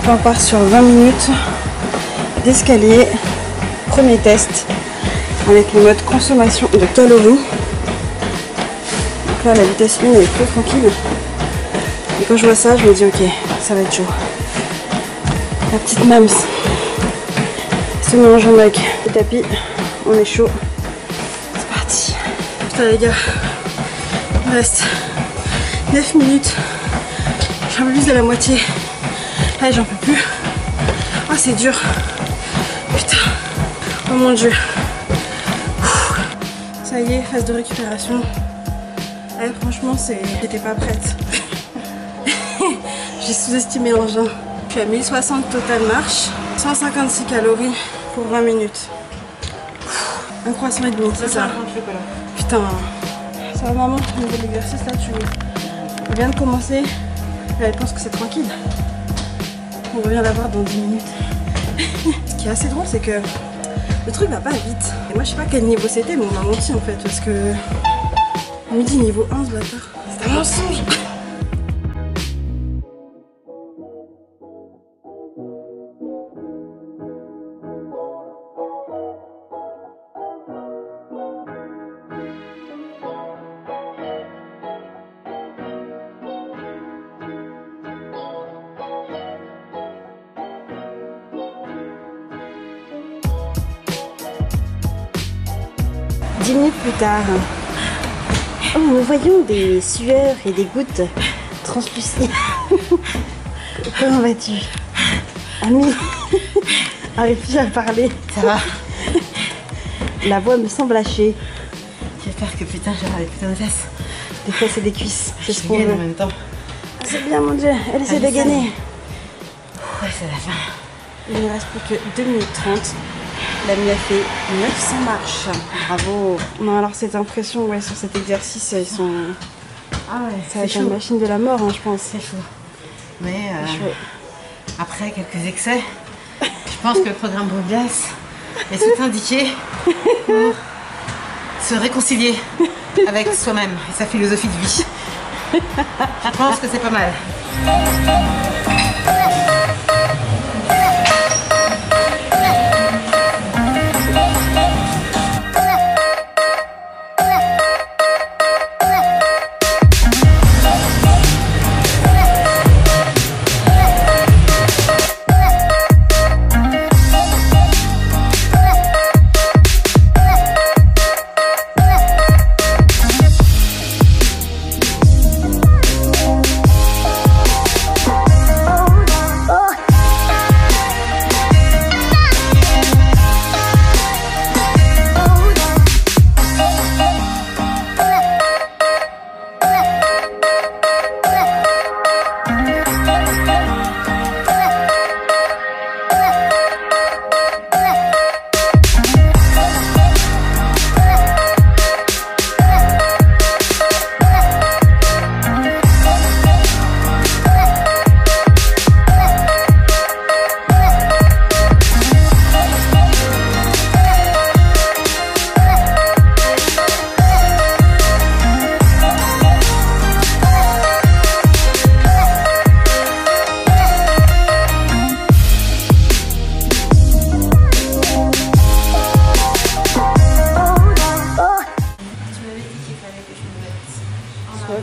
On part sur 20 minutes d'escalier. Premier test avec le mode consommation de calories. Donc là la vitesse 1 elle est plutôt tranquille. Et quand je vois ça je me dis ok ça va être chaud. La petite mams se mélange avec le tapis. On est chaud. C'est parti. Putain les gars. Il me reste 9 minutes. Je suis un peu plus de la moitié. Allez, j'en peux plus. Oh, c'est dur. Putain. Oh mon dieu. Ça y est, phase de récupération. Allez, franchement, j'étais pas prête. J'ai sous-estimé l'engin. Je suis à 1060 total marche. 156 calories pour 20 minutes. Un croissant et demi, c'est ça. Putain. Ça va maman, au niveau de l'exercice là, tu viens de commencer. Elle pense que c'est tranquille. On revient la voir dans 10 minutes. Ce qui est assez drôle, c'est que le truc va pas vite. Et moi, je sais pas quel niveau c'était, mais on m'a menti en fait. Parce que on me dit niveau 1 ce bâtard. C'est un mensonge. Dix minutes plus tard, oh, nous voyons des sueurs et des gouttes translucides. Comment vas-tu, Ami? Arrive plus à parler. Ça va? La voix me semble lâcher. J'espère que putain j'aurai des putains de fesses. Des fesses et des cuisses, c'est ce qu'on veut. En même temps. Ah, c'est bien mon dieu, elle essaie de gagner. Ouais, c'est la fin. Il ne reste plus que 2 minutes 30. L'ami a fait 900 marches. Bravo. Non, alors cette impression, ouais, sur cet exercice, ils sont... Ah ouais, ça va être une machine de la mort, hein, je pense. C'est chaud. Mais après quelques excès, je pense que le programme Bruglas est tout indiqué pour se réconcilier avec soi-même et sa philosophie de vie. Je pense que c'est pas mal.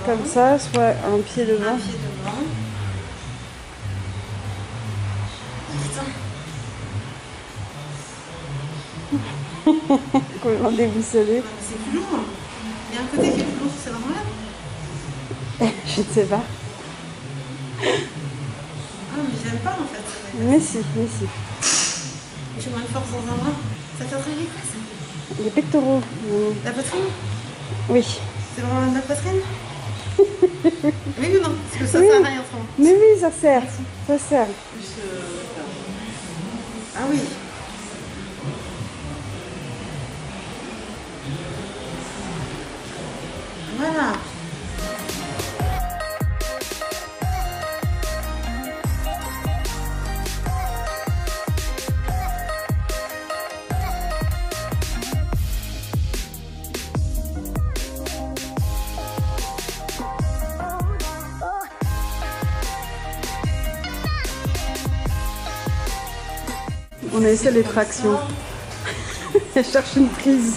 Comme ça, soit un pied devant. Un pied devant. Complètement déboussolé. C'est plus long. Il y a un côté qui est plus long sur ces endroits-là. Je ne sais pas. Ah, mais j'aime pas en fait. Mais si, mais si. J'ai moins de force dans un bras. Ça t'entraîne quoi ça? Les pectoraux. La poitrine? Oui. C'est vraiment de la poitrine? Oui ou non? Parce que ça Oui. sert à rien autrement. Mais oui, ça sert. Ça sert. Ah oui. Voilà. On a essayé les tractions. Elle cherche une prise.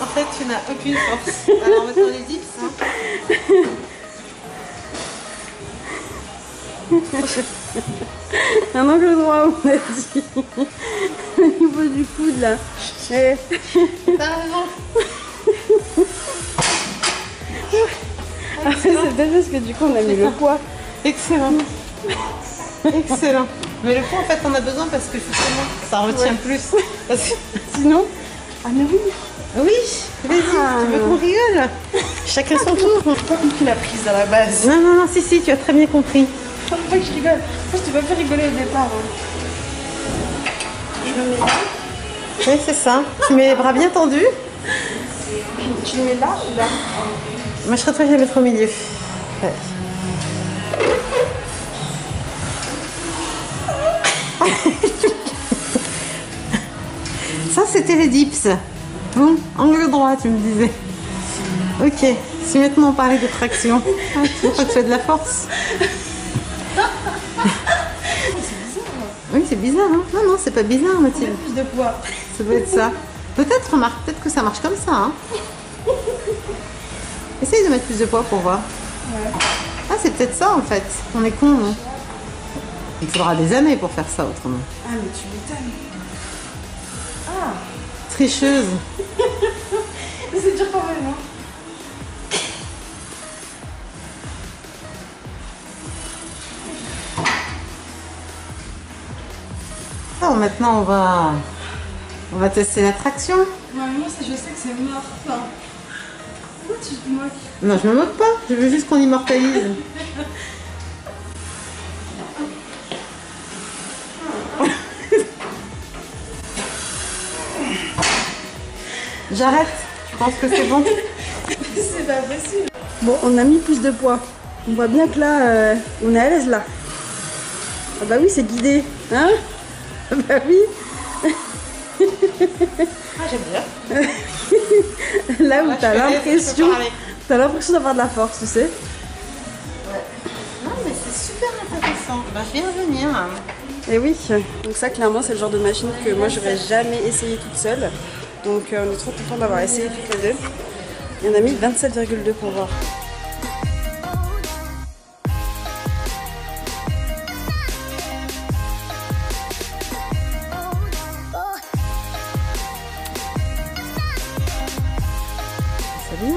En fait, tu n'as aucune force. Alors maintenant les dips, hein. Un angle droit, on a dit. Au niveau du coude là. Eh. T'as raison. Après, c'est peut-être parce que du coup on a mis le poids. Excellent. Excellent. Mais le poids en fait on a besoin parce que justement ça retient plus. Parce que... Sinon. Ah mais oui. Oui, vas-y, tu veux qu'on rigole? Chacun son tour. J'ai pas compris la prise à la base. Non, non, non, si, tu as très bien compris. Faut pas que je rigole. Je t'ai pas fait rigoler au départ. Hein. Je me mets là. Oui, c'est ça. Tu mets les bras bien tendus. Tu le mets là ou là? Moi, je serais très bien mettre au milieu. Ouais. Ça, c'était les dips. Bon, angle droit, tu me disais. Ok, si maintenant on parlait de traction, tu vois que tu as de la force. Oui, c'est bizarre, hein? Non, non, c'est pas bizarre, Mathilde. Plus de poids. Ça doit être ça. Peut-être, remarque, peut-être que ça marche comme ça, hein? Essaye de mettre plus de poids pour voir. Ouais. Ah, c'est peut-être ça, en fait. On est con, non? Il faudra des années pour faire ça, autrement. Ah, mais tu m'étonnes. Ah. Tricheuse. Mais c'est dur quand même, hein. Alors maintenant, on va tester la traction. Ouais, moi, je sais que c'est mort. Enfin, pourquoi tu te moques? Non, je me moque pas. Je veux juste qu'on immortalise. J'arrête. Je pense que c'est bon. C'est pas possible. Bon, on a mis plus de poids. On voit bien que là, on est à l'aise là. Ah bah oui, c'est guidé. Hein? Ah bah oui. Ah, j'aime bien. Là où t'as l'impression d'avoir de la force, tu sais. Ouais. Non, mais c'est super intéressant. Bah, je viens de venir. Et oui, donc ça clairement c'est le genre de machine que moi j'aurais jamais essayé toute seule. Donc on est trop content d'avoir essayé toutes les deux. Et on a mis 27,2 pour voir. C'est bien.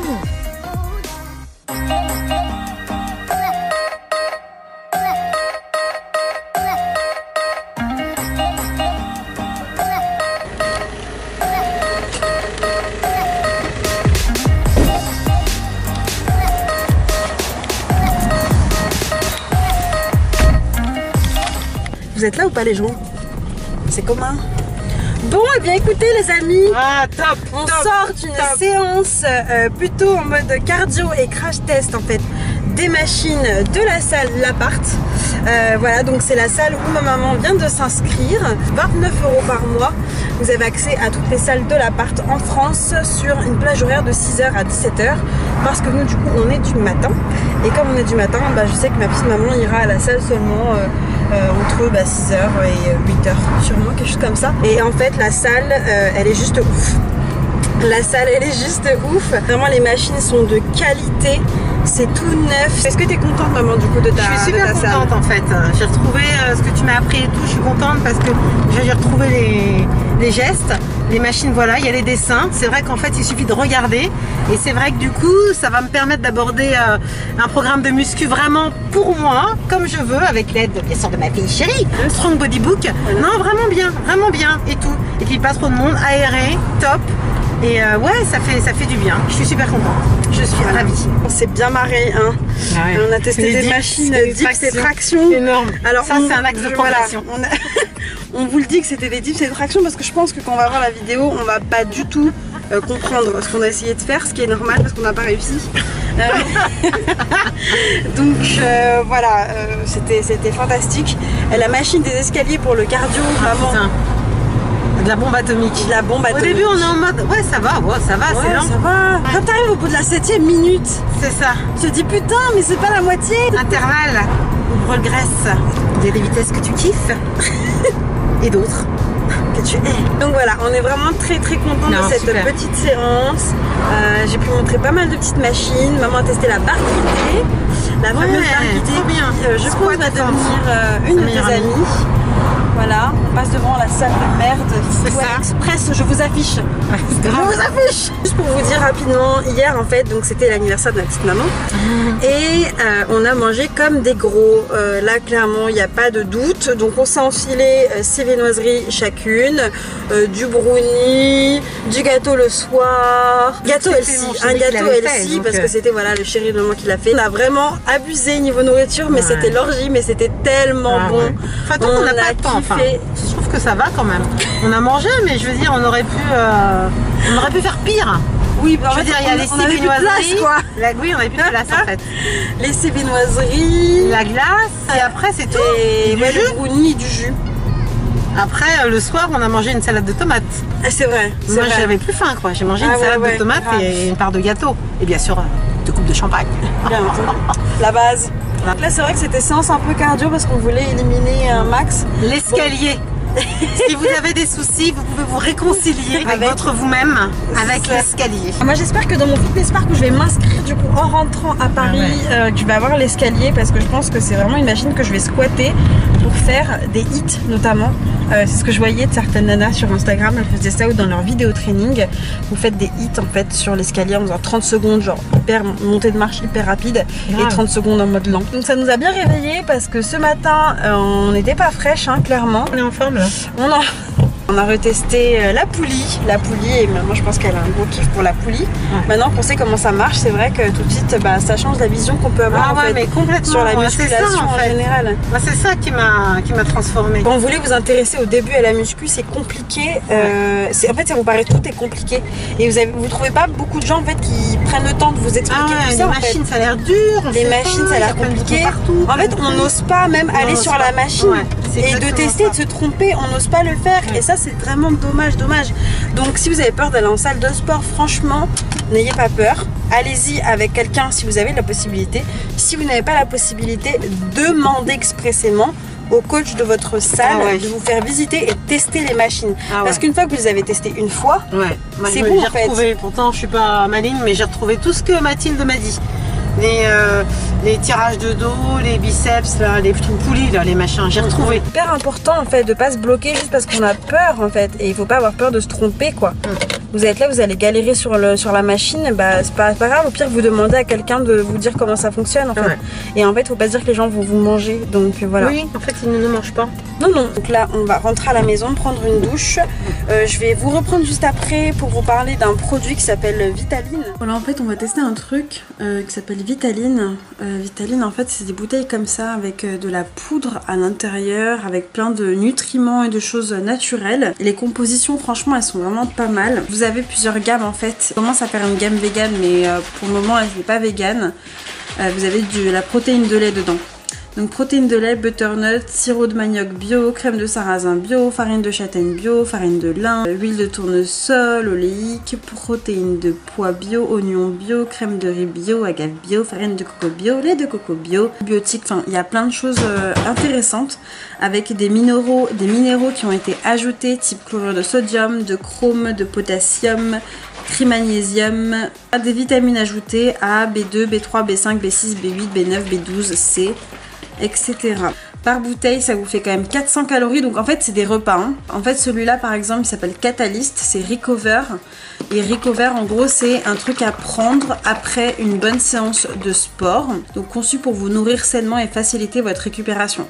Vous êtes là ou pas les gens? C'est commun. Bon et bien écoutez les amis, Top. on sort d'une séance plutôt en mode cardio et crash test en fait des machines de la salle L'Appart. Voilà, donc c'est la salle où ma maman vient de s'inscrire. 29 € par mois. Vous avez accès à toutes les salles de L'Appart en France sur une plage horaire de 6h à 17h. Parce que nous du coup on est du matin. Et comme on est du matin, bah, je sais que ma petite maman ira à la salle seulement entre 6h et 8h sûrement, quelque chose comme ça. Et en fait la salle elle est juste ouf. La salle elle est juste ouf. Vraiment les machines sont de qualité. C'est tout neuf. Est-ce que tu es contente maman du coup de ta salle? Je suis super contente en fait. J'ai retrouvé ce que tu m'as appris et tout. Je suis contente parce que j'ai retrouvé les gestes, les machines, voilà, il y a les dessins. C'est vrai qu'en fait il suffit de regarder. Et c'est vrai que du coup ça va me permettre d'aborder un programme de muscu vraiment pour moi, comme je veux, avec l'aide bien sûr de ma fille chérie, Strong Body Book. Voilà. Non, vraiment bien et tout. Et puis pas trop de monde, aéré, top. Et ouais, ça fait du bien. Je suis super contente. Je suis ravie. On s'est bien marré, hein. Ah ouais. On a testé des machines dips et traction. Énorme. Alors ça, c'est un axe de progression. Voilà, on vous le dit que c'était des dips et traction parce que je pense que quand on va voir la vidéo, on va pas du tout comprendre ce qu'on a essayé de faire, ce qui est normal parce qu'on n'a pas réussi. Donc voilà, c'était fantastique. La machine des escaliers pour le cardio, vraiment. Putain. De la bombe atomique. De la bombe atomique. Au début on est en mode ouais ça va, c'est lent. Ça va. Quand t'arrives au bout de la 7e minute, c'est ça. Tu te dis putain mais c'est pas la moitié. Intervalle ou progresse. Il y a des vitesses que tu kiffes et d'autres que tu hais. Donc voilà, on est vraiment très contents de cette petite séance. J'ai pu montrer pas mal de petites machines. Maman a testé la barre guidée. La fameuse barre guidée qui je pense va devenir une de tes amies. Voilà, on passe devant la salle de merde. Ouais, Express, je vous affiche. Je vous affiche. Juste pour vous dire rapidement, hier en fait, donc c'était l'anniversaire de ma petite maman. Et on a mangé comme des gros. Là clairement, il n'y a pas de doute. Donc on s'est enfilé 6 viennoiseries chacune, du brownie, du gâteau le soir, gâteau Elsie, un gâteau Elsie parce que c'était voilà le chéri de maman qui l'a fait. On a vraiment abusé niveau nourriture, mais c'était l'orgie, mais c'était tellement bon. Ouais. Enfin, on n'a pas de temps. Enfin, je trouve que ça va quand même. On a mangé, mais je veux dire, on aurait pu faire pire. Oui, bah je veux dire, il y a les 6 viennoiseries. Oui, on avait plus de place en fait. Les 6 viennoiseries, la glace, et après c'était du brownie et du jus. Après, le soir, on a mangé une salade de tomates. Ah, c'est vrai. Moi, j'avais plus faim, quoi. J'ai mangé une salade de tomates et une part de gâteau. Et bien sûr, 2 coupes de champagne. Bien, la base. Donc là, c'est vrai que c'était séance un peu cardio parce qu'on voulait éliminer un max. L'escalier. Si vous avez des soucis, vous pouvez vous réconcilier avec votre vous-même, avec l'escalier. Moi j'espère que dans mon fitness park où je vais m'inscrire du coup en rentrant à Paris, tu vas avoir l'escalier parce que je pense que c'est vraiment une machine que je vais squatter pour faire des hits notamment. C'est ce que je voyais de certaines nanas sur Instagram, elles faisaient ça ou dans leur vidéo training. Vous faites des hits en fait sur l'escalier en faisant 30 secondes, genre hyper montée de marche hyper rapide et 30 secondes en mode lent. Donc ça nous a bien réveillés parce que ce matin on n'était pas fraîche hein, clairement. On est en forme là. On a retesté la poulie et moi je pense qu'elle a un gros kiff pour la poulie. Maintenant qu'on sait comment ça marche, c'est vrai que tout de suite ça change la vision qu'on peut avoir en fait, mais complètement. Sur la musculation en général. Moi c'est ça qui m'a transformée. Quand vous voulez vous intéresser au début à la muscu, c'est compliqué. En fait ça vous paraît tout est compliqué et vous trouvez pas beaucoup de gens en fait qui prennent le temps de vous expliquer tout ça. Les machines ça a l'air dur. Les machines ça a l'air compliqué. En fait on n'ose pas même aller sur la machine et de tester, de se tromper, on n'ose pas le faire et ça c'est vraiment dommage. Donc si vous avez peur d'aller en salle de sport, franchement n'ayez pas peur, allez-y avec quelqu'un si vous avez la possibilité. Si vous n'avez pas la possibilité, demandez expressément au coach de votre salle de vous faire visiter et tester les machines parce qu'une fois que vous les avez testées une fois, c'est bon en fait. Pourtant je suis pas maligne mais j'ai retrouvé tout ce que Mathilde m'a dit. Les tirages de dos, les biceps, là, les poulies, là, les machins, j'ai retrouvé. C'est hyper important en fait de pas se bloquer juste parce qu'on a peur en fait et il faut pas avoir peur de se tromper quoi. Vous êtes là, vous allez galérer sur la machine, c'est pas grave, au pire vous demandez à quelqu'un de vous dire comment ça fonctionne en fait. Et en fait faut pas se dire que les gens vont vous manger donc voilà. Oui, en fait ils ne nous mangent pas. Non. Donc là on va rentrer à la maison, prendre une douche. Je vais vous reprendre juste après pour vous parler d'un produit qui s'appelle Vitaline. Voilà en fait on va tester un truc qui s'appelle Vitaline. Vitaline en fait c'est des bouteilles comme ça avec de la poudre à l'intérieur avec plein de nutriments et de choses naturelles. Et les compositions franchement elles sont vraiment pas mal. Vous avez plusieurs gammes en fait. On commence à faire une gamme vegan mais pour le moment elle n'est pas vegan. Vous avez de la protéine de lait dedans. Donc protéines de lait, butternut, sirop de manioc bio, crème de sarrasin bio, farine de châtaigne bio, farine de lin, huile de tournesol, oléique, protéines de pois bio, oignons bio, crème de riz bio, agave bio, farine de coco bio, lait de coco bio, biotique, enfin il y a plein de choses intéressantes avec des minéraux qui ont été ajoutés type chlorure de sodium, de chrome, de potassium, trimagnésium, des vitamines ajoutées A, B2, B3, B5, B6, B8, B9, B12, C, etc. Par bouteille, ça vous fait quand même 400 calories, donc en fait c'est des repas. Hein. En fait celui-là par exemple, il s'appelle Catalyst, c'est Recover. Et Recover en gros c'est un truc à prendre après une bonne séance de sport. Donc conçu pour vous nourrir sainement et faciliter votre récupération.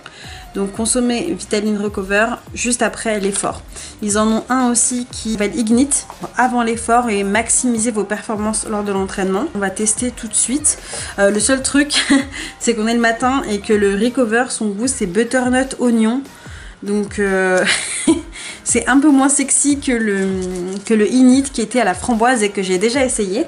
Donc consommez Vitaline Recover juste après l'effort. Ils en ont un aussi qui s'appelle Ignite avant l'effort et maximiser vos performances lors de l'entraînement. On va tester tout de suite. Le seul truc c'est qu'on est le matin et que le Recover, son goût c'est butternut oignon. Donc c'est un peu moins sexy que le Ignite qui était à la framboise et que j'ai déjà essayé.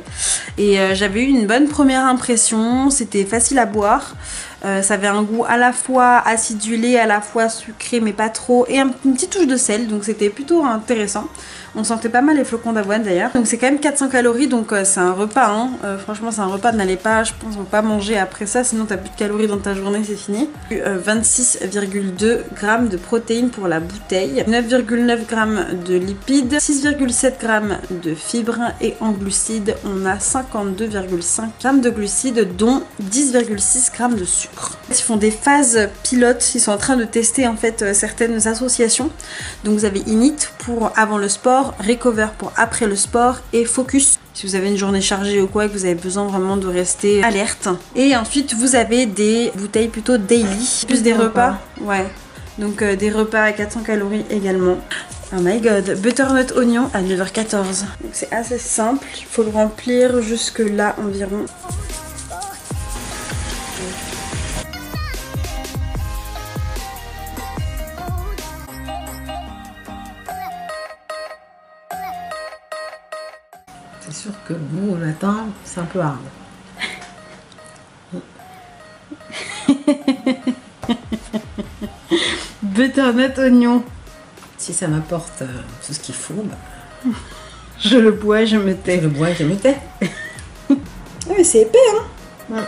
Et j'avais eu une bonne première impression, c'était facile à boire. Ça avait un goût à la fois acidulé, à la fois sucré mais pas trop, et une petite touche de sel, donc c'était plutôt intéressant. On sentait pas mal les flocons d'avoine d'ailleurs. Donc c'est quand même 400 calories, donc c'est un repas. Hein. Franchement c'est un repas, n'allez pas, je pense, pas manger après ça, sinon t'as plus de calories dans ta journée, c'est fini. 26,2 g de protéines pour la bouteille, 9,9 g de lipides, 6,7 g de fibres, et en glucides on a 52,5 g de glucides, dont 10,6 g de sucre. Ils font des phases pilotes, ils sont en train de tester en fait certaines associations. Donc vous avez Ignite pour avant le sport, Recover pour après le sport, et Focus si vous avez une journée chargée ou quoi et que vous avez besoin vraiment de rester alerte. Et ensuite vous avez des bouteilles plutôt daily, plus des repas. Ouais. Donc des repas à 400 calories également. Oh my god, butternut oignon à 9h14. Donc c'est assez simple, il faut le remplir jusque là environ. C'est sûr que nous, le matin, c'est un peu hard. Butternut oignon. Si ça m'apporte tout ce qu'il faut, bah, je le bois, je me tais. Je le bois, je me tais. Ah mais c'est épais, hein. Ouais.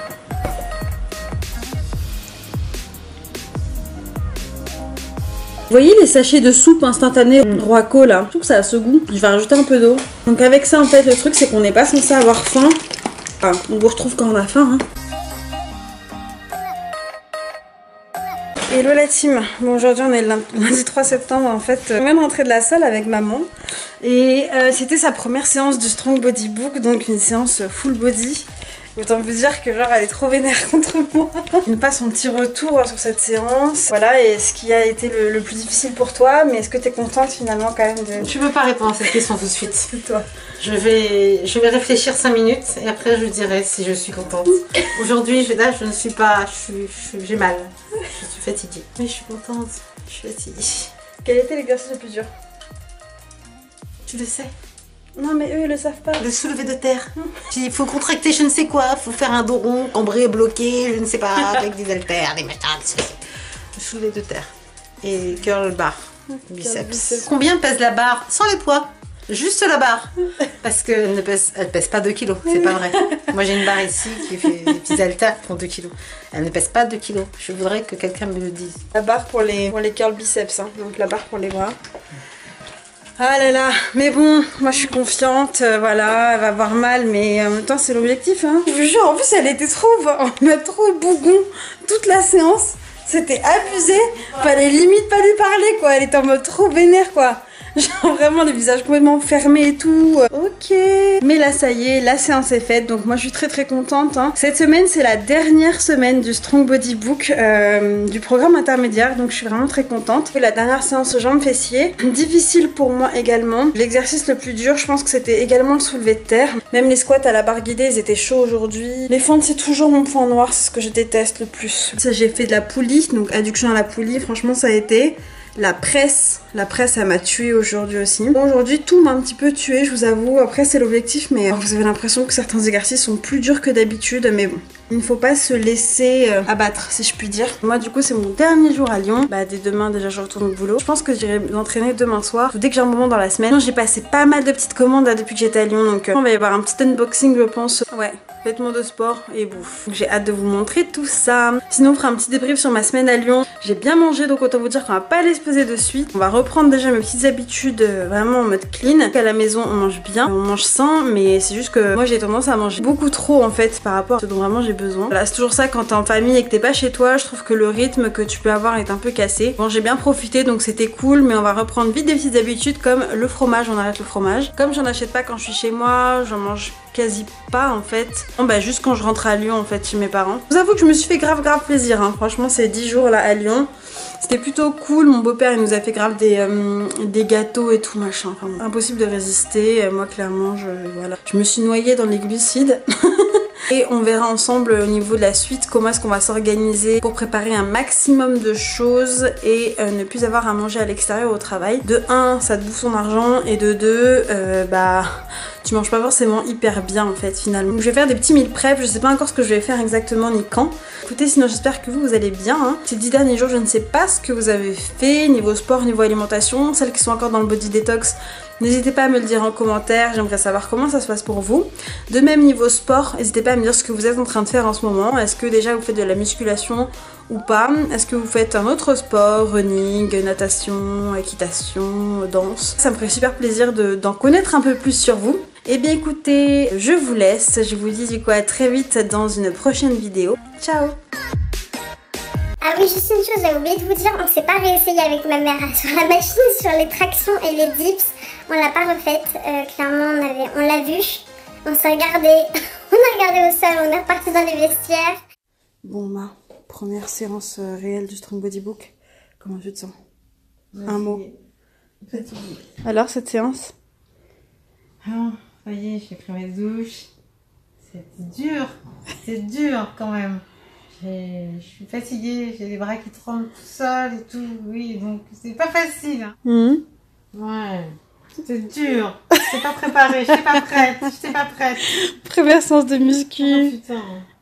Vous voyez les sachets de soupe instantanée Roaco là, je trouve que ça a ce goût. Je vais rajouter un peu d'eau. Donc avec ça en fait le truc c'est qu'on n'est pas censé avoir faim. Enfin, on vous retrouve quand on a faim. Hein. Hello la team. Bon aujourd'hui on est le lundi 3 septembre en fait. On vient de rentrer de la salle avec maman. Et c'était sa première séance du Strong Body Book, donc une séance full body. Autant vous dire que genre elle est trop vénère contre moi. On passe son petit retour sur cette séance. Voilà, et ce qui a été le plus difficile pour toi, mais est-ce que tu es contente finalement quand même de... Je peux pas répondre à cette question tout de suite. C'est toi. Je vais réfléchir 5 minutes et après je dirai si je suis contente. Aujourd'hui, là je ne suis pas... j'ai mal. Je suis fatiguée. Mais je suis contente. Je suis fatiguée. Quel était l'exercice le plus dur? Tu le sais? Non mais eux ils le savent pas. Le soulevé de terre. Il faut contracter je ne sais quoi, faut faire un dos rond, cambré, bloqué, je ne sais pas, avec des haltères, des machins, le soulevé de terre. Et curl bar, biceps. Combien pèse la barre? Sans les poids, juste la barre. Parce qu'elle ne pèse pas 2 kilos, c'est pas vrai. Moi j'ai une barre ici qui fait des petits haltères qui font 2 kilos. Elle ne pèse pas 2 kilos. Je voudrais que quelqu'un me le dise. La barre pour les curl biceps, hein. Donc la barre pour les bras. Ah là là, mais bon, moi je suis confiante, voilà, elle va avoir mal, mais en même temps c'est l'objectif, hein. Je vous jure, en plus elle était trop, on m'a trop bougon toute la séance, c'était abusé, fallait limite pas lui parler quoi, elle était en mode trop vénère quoi. Genre vraiment les visages complètement fermés et tout. Ok. Mais là ça y est, la séance est faite. Donc moi je suis très très contente. Hein. Cette semaine c'est la dernière semaine du Strong Body Book, du programme intermédiaire. Donc je suis vraiment très contente. La dernière séance jambes fessiers. Difficile pour moi également. L'exercice le plus dur je pense que c'était également le soulevé de terre. Même les squats à la barre guidée ils étaient chauds aujourd'hui. Les fentes c'est toujours mon point noir. C'est ce que je déteste le plus. Ça j'ai fait de la poulie. Donc adduction à la poulie. Franchement ça a été... La presse elle m'a tuée aujourd'hui aussi. Bon, aujourd'hui tout m'a un petit peu tuée je vous avoue, après c'est l'objectif mais vous avez l'impression que certains exercices sont plus durs que d'habitude, mais bon. Il ne faut pas se laisser abattre si je puis dire. Moi du coup c'est mon dernier jour à Lyon. Bah dès demain déjà je retourne au boulot. Je pense que j'irai m'entraîner demain soir, dès que j'ai un moment dans la semaine. J'ai passé pas mal de petites commandes là, depuis que j'étais à Lyon, donc on va y avoir un petit unboxing je pense. Ouais, vêtements de sport et bouffe. J'ai hâte de vous montrer tout ça. Sinon on fera un petit débrief sur ma semaine à Lyon. J'ai bien mangé donc autant vous dire qu'on va pas aller se poser de suite. On va reprendre déjà mes petites habitudes vraiment en mode clean. À la maison on mange bien, on mange sain, mais c'est juste que moi j'ai tendance à manger beaucoup trop en fait par rapport à ce dont vraiment j'ai besoin. Voilà, c'est toujours ça quand t'es en famille et que t'es pas chez toi, je trouve que le rythme que tu peux avoir est un peu cassé. Bon, j'ai bien profité donc c'était cool, mais on va reprendre vite des petites habitudes comme le fromage, on arrête le fromage. Comme j'en achète pas quand je suis chez moi, j'en mange quasi pas en fait. Bon, bah juste quand je rentre à Lyon en fait chez mes parents. Je vous avoue que je me suis fait grave plaisir hein. Franchement ces 10 jours là à Lyon, c'était plutôt cool. Mon beau-père il nous a fait grave des gâteaux et tout machin. Enfin, impossible de résister. Moi clairement voilà. Je me suis noyée dans les glucides. Et on verra ensemble au niveau de la suite comment est-ce qu'on va s'organiser pour préparer un maximum de choses et ne plus avoir à manger à l'extérieur au travail. De 1, ça te bouffe ton argent et de 2, bah tu manges pas forcément hyper bien en fait finalement. Donc je vais faire des petits meal prep, je sais pas encore ce que je vais faire exactement ni quand. Écoutez, sinon j'espère que vous allez bien hein. Ces 10 derniers jours je ne sais pas ce que vous avez fait niveau sport, niveau alimentation. Celles qui sont encore dans le body detox, n'hésitez pas à me le dire en commentaire, j'aimerais savoir comment ça se passe pour vous. De même niveau sport, n'hésitez pas à me dire ce que vous êtes en train de faire en ce moment. Est-ce que déjà vous faites de la musculation ou pas? Est-ce que vous faites un autre sport, running, natation, équitation, danse? Ça me ferait super plaisir d'en connaître un peu plus sur vous. Et bien écoutez, je vous laisse, je vous dis du coup à très vite dans une prochaine vidéo. Ciao! Ah oui, juste une chose, j'ai oublié de vous dire, on s'est pas réessayé avec ma mère sur la machine, sur les tractions et les dips. On l'a pas refaite, clairement on l'a vu, on s'est regardé, on a regardé au sol, on est reparti dans les vestiaires. Bon ma première séance réelle du Strong Body Book, comment tu te sens? Un mot. Fatiguée. Alors cette séance? Ah, ça y est, j'ai pris mes douches. C'est dur quand même. Je suis fatiguée, j'ai les bras qui tremblent tout seul et tout, oui, donc c'est pas facile. Hein. Ouais, c'est dur. J'étais pas préparée, j'étais pas prête. Première séance de muscu.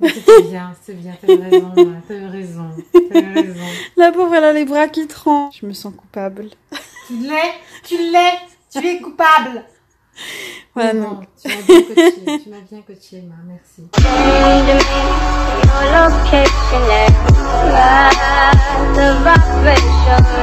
Oh putain, c'est bien, t'avais raison. La pauvre elle a les bras qui tremblent. Je me sens coupable. Tu es coupable. Ouais, non. Tu m'as bien coaché, ma merci. Your location, the vibration.